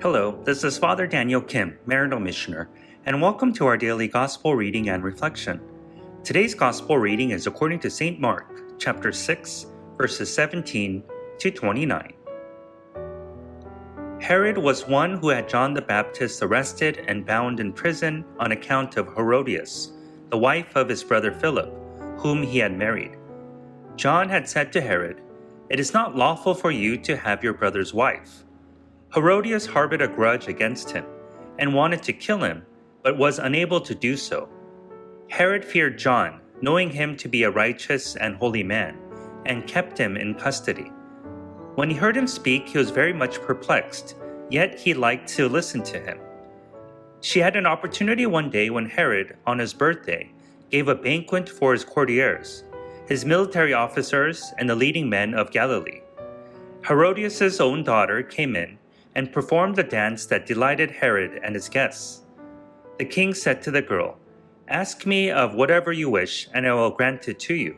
Hello, this is Father Daniel Kim, Maryknoll Missioner, and welcome to our daily Gospel reading and reflection. Today's Gospel reading is according to St. Mark, chapter 6, verses 17 to 29. Herod was one who had John the Baptist arrested and bound in prison on account of Herodias, the wife of his brother Philip, whom he had married. John had said to Herod, "It is not lawful for you to have your brother's wife." Herodias harbored a grudge against him and wanted to kill him, but was unable to do so. Herod feared John, knowing him to be a righteous and holy man, and kept him in custody. When he heard him speak, he was very much perplexed, yet he liked to listen to him. She had an opportunity one day when Herod, on his birthday, gave a banquet for his courtiers, his military officers, and the leading men of Galilee. Herodias' own daughter came in and performed a dance that delighted Herod and his guests. The king said to the girl, "Ask me of whatever you wish, and I will grant it to you."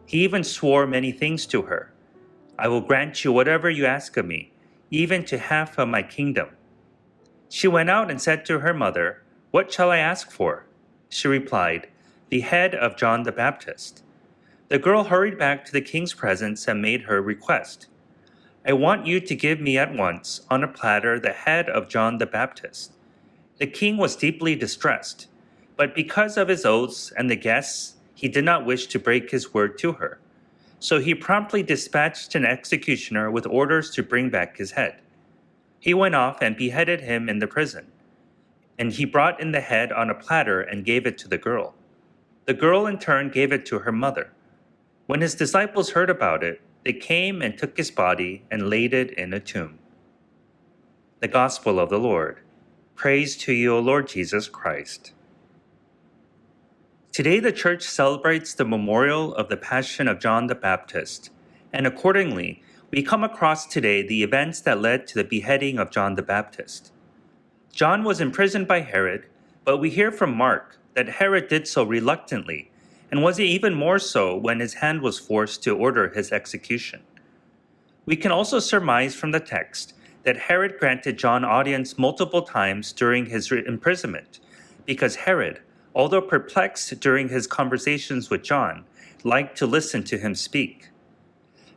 He even swore many things to her. "I will grant you whatever you ask of me, even to half of my kingdom." She went out and said to her mother, "What shall I ask for?" She replied, "The head of John the Baptist." The girl hurried back to the king's presence and made her request. "I want you to give me at once, on a platter, the head of John the Baptist." The king was deeply distressed, but because of his oaths and the guests, he did not wish to break his word to her. So he promptly dispatched an executioner with orders to bring back his head. He went off and beheaded him in the prison, and he brought in the head on a platter and gave it to the girl. The girl in turn gave it to her mother. When his disciples heard about it, they came and took his body and laid it in a tomb. The Gospel of the Lord. Praise to you, O Lord Jesus Christ. Today the Church celebrates the memorial of the Passion of John the Baptist, and accordingly, we come across today the events that led to the beheading of John the Baptist. John was imprisoned by Herod, but we hear from Mark that Herod did so reluctantly, and was even more so when his hand was forced to order his execution. We can also surmise from the text that Herod granted John audience multiple times during his imprisonment, because Herod, although perplexed during his conversations with John, liked to listen to him speak.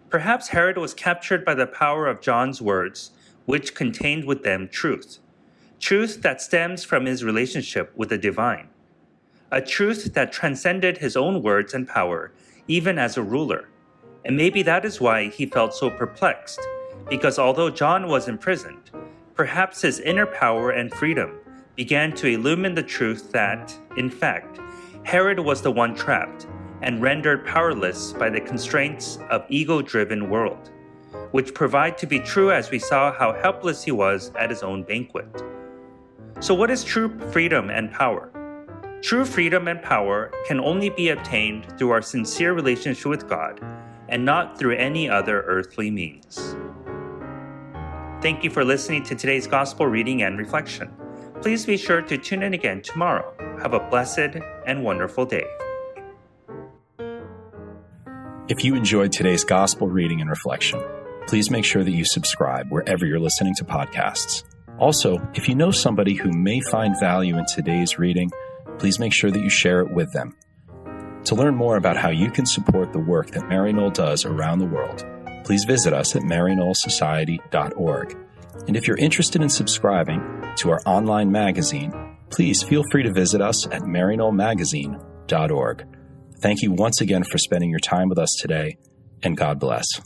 Perhaps Herod was captured by the power of John's words, which contained with them truth that stems from his relationship with the divine. A truth that transcended his own words and power, even as a ruler. And maybe that is why he felt so perplexed, because although John was imprisoned, perhaps his inner power and freedom began to illumine the truth that, in fact, Herod was the one trapped and rendered powerless by the constraints of ego-driven world, which provide to be true as we saw how helpless he was at his own banquet. So what is true freedom and power? True freedom and power can only be obtained through our sincere relationship with God and not through any other earthly means. Thank you for listening to today's Gospel reading and reflection. Please be sure to tune in again tomorrow. Have a blessed and wonderful day. If you enjoyed today's Gospel reading and reflection, please make sure that you subscribe wherever you're listening to podcasts. Also, if you know somebody who may find value in today's reading, please make sure that you share it with them. To learn more about how you can support the work that Maryknoll does around the world, please visit us at maryknollsociety.org. And if you're interested in subscribing to our online magazine, please feel free to visit us at maryknollmagazine.org. Thank you once again for spending your time with us today, and God bless.